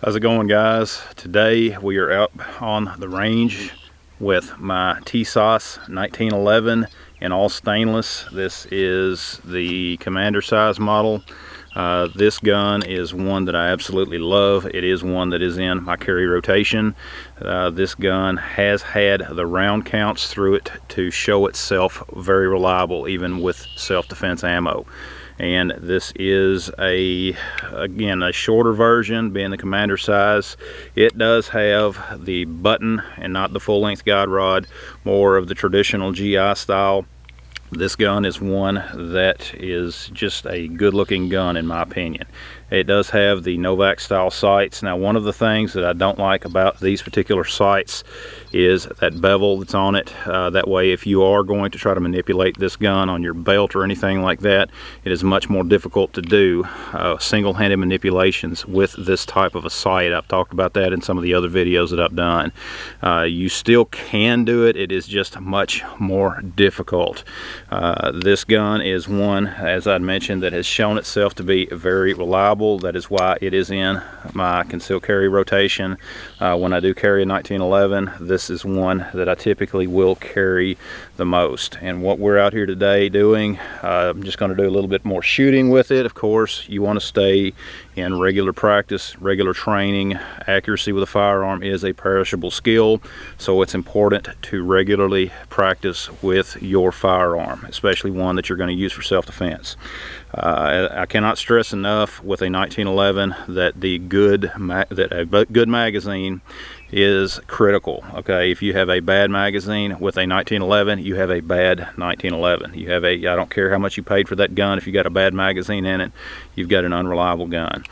How's it going, guys? Today we are out on the range with my Tisas 1911 in all stainless. This is the commander size model. This gun is one that I absolutely love. It is one that is in my carry rotation. This gun has had the round counts through it to show itself very reliable, even with self-defense ammo. And this is again a shorter version, being the commander size. It does have the button and not the full-length guide rod, more of the traditional GI style. This gun is one that is just a good-looking gun in my opinion. It does have the Novak style sights. Now, one of the things that I don't like about these particular sights is that bevel that's on it. That way, if you are going to try to manipulate this gun on your belt or anything like that, it is much more difficult to do single-handed manipulations with this type of a sight. I've talked about that in some of the other videos that I've done. You still can do it. It is just much more difficult. This gun is one, as I mentioned, that has shown itself to be very reliable. That is why it is in my concealed carry rotation. When I do carry a 1911, this is one that I typically will carry the most. And what we're out here today doing, I'm just going to do a little bit more shooting with it. Of course, you want to stay in regular practice, regular training. Accuracy with a firearm is a perishable skill, so it's important to regularly practice with your firearm, especially one that you're going to use for self-defense. I cannot stress enough with a 1911 that a good magazine is critical. Okay, if you have a bad magazine with a 1911, you have a bad 1911. You have I don't care how much you paid for that gun, if you got a bad magazine in it, you've got an unreliable gun.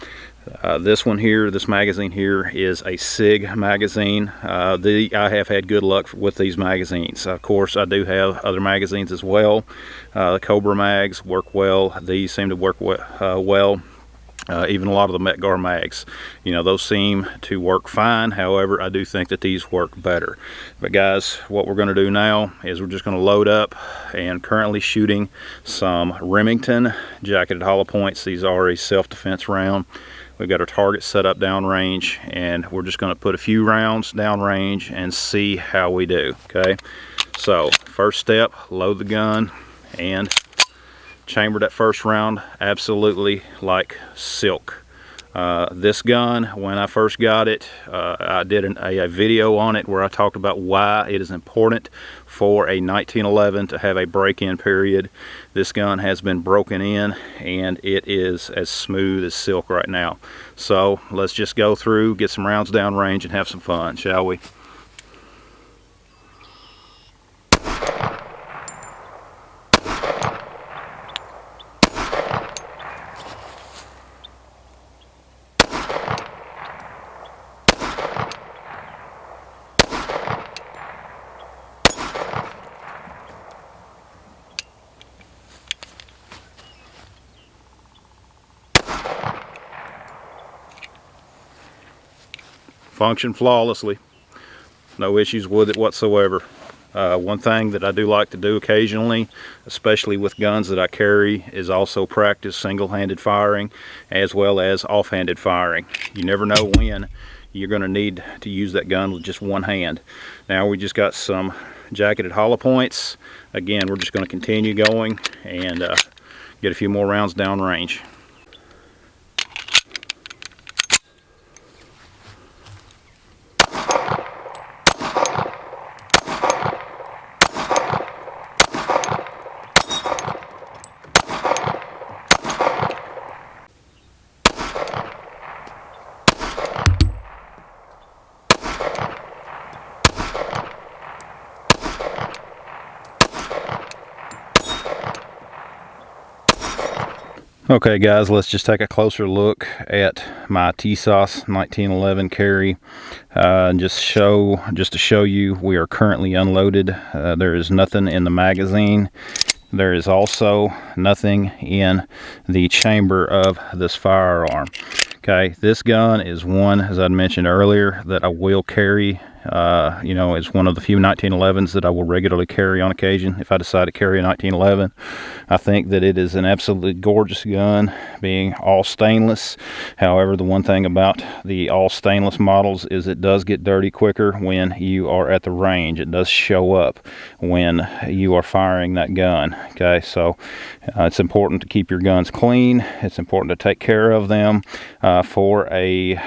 This one here, this magazine here, is a SIG magazine. I have had good luck with these magazines. Of course, I do have other magazines as well. The Cobra mags work well. These seem to work well. Even a lot of the Metgar mags, you know, those seem to work fine. However, I do think that these work better. But guys, what we're going to do now is we're just going to load up, and currently shooting some Remington jacketed hollow points. These are a self-defense round. We've got our target set up downrange, and we're just going to put a few rounds downrange and see how we do. Okay, so first step, load the gun and chamber that first round absolutely like silk. This gun, when I first got it, I did a video on it where I talked about why it is important for a 1911 to have a break-in period. This gun has been broken in, and it is as smooth as silk right now. So let's just go through, get some rounds downrange, and have some fun, shall we? Function flawlessly, no issues with it whatsoever. One thing that I do like to do occasionally, especially with guns that I carry, is also practice single-handed firing as well as off-handed firing. You never know when you're going to need to use that gun with just one hand. Now we just got some jacketed hollow points. Again, we're just going to continue going and get a few more rounds downrange. Okay guys, let's just take a closer look at my Tisas 1911 carry, just to show you we are currently unloaded. There is nothing in the magazine. There is also nothing in the chamber of this firearm. Okay, this gun is one, as I mentioned earlier, that I will carry You know, it's one of the few 1911s that I will regularly carry on occasion if I decide to carry a 1911. I think that it is an absolutely gorgeous gun, being all stainless. However, the one thing about the all stainless models is it does get dirty quicker when you are at the range. It does show up when you are firing that gun. Okay, so it's important to keep your guns clean. It's important to take care of them for a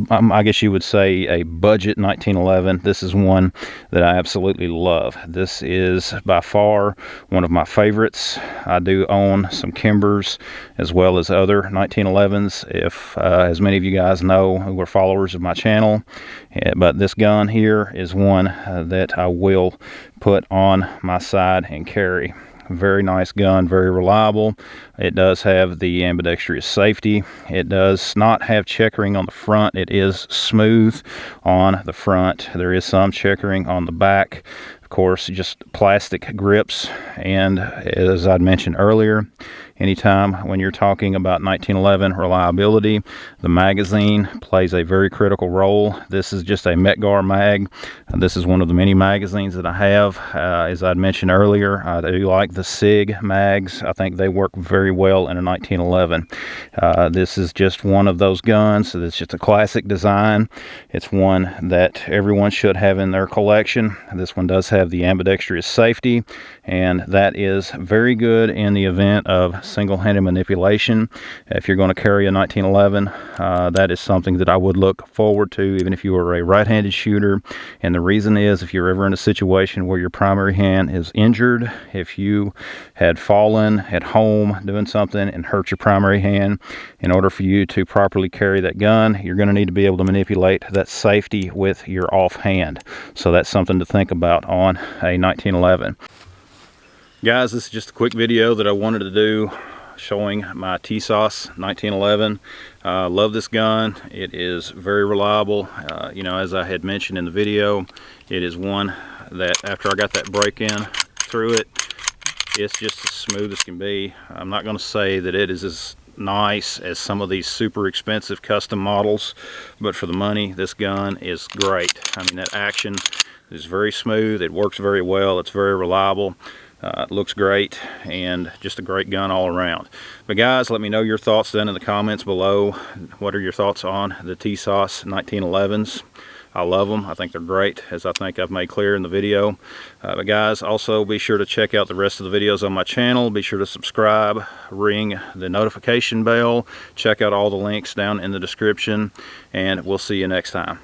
I guess you would say a budget 1911. This is one that I absolutely love. This is by far one of my favorites. I do own some Kimbers as well as other 1911s, if as many of you guys know who are followers of my channel. But this gun here is one that I will put on my side and carry. Very nice gun, very reliable. It does have the ambidextrous safety. It does not have checkering on the front. It is smooth on the front. There is some checkering on the back. Of course, just plastic grips. And as I'd mentioned earlier, anytime when you're talking about 1911 reliability, the magazine plays a very critical role. This is just a Metgar mag. This is one of the many magazines that I have. As I'd mentioned earlier, I do like the SIG mags. I think they work very well in a 1911. This is just one of those guns. It's just a classic design. It's one that everyone should have in their collection. This one does have the ambidextrous safety, and that is very good in the event of single-handed manipulation. If you're going to carry a 1911, that is something that I would look forward to, even if you are a right-handed shooter. And the reason is, if you're ever in a situation where your primary hand is injured, if you had fallen at home doing something and hurt your primary hand, in order for you to properly carry that gun, you're going to need to be able to manipulate that safety with your offhand. So that's something to think about on a 1911. Guys, this is just a quick video that I wanted to do showing my Tisas 1911. Love this gun. It is very reliable. You know, as I had mentioned in the video, it is one that after I got that break-in through it, it's just as smooth as can be. I'm not going to say that it is as nice as some of these super expensive custom models, but for the money, this gun is great. I mean, that action is very smooth. It works very well. It's very reliable. It looks great, and just a great gun all around. But guys, let me know your thoughts down in the comments below. What are your thoughts on the Tisas 1911s? I love them. I think they're great, as I think I've made clear in the video. But guys, also be sure to check out the rest of the videos on my channel. Be sure to subscribe, ring the notification bell, check out all the links down in the description, and we'll see you next time.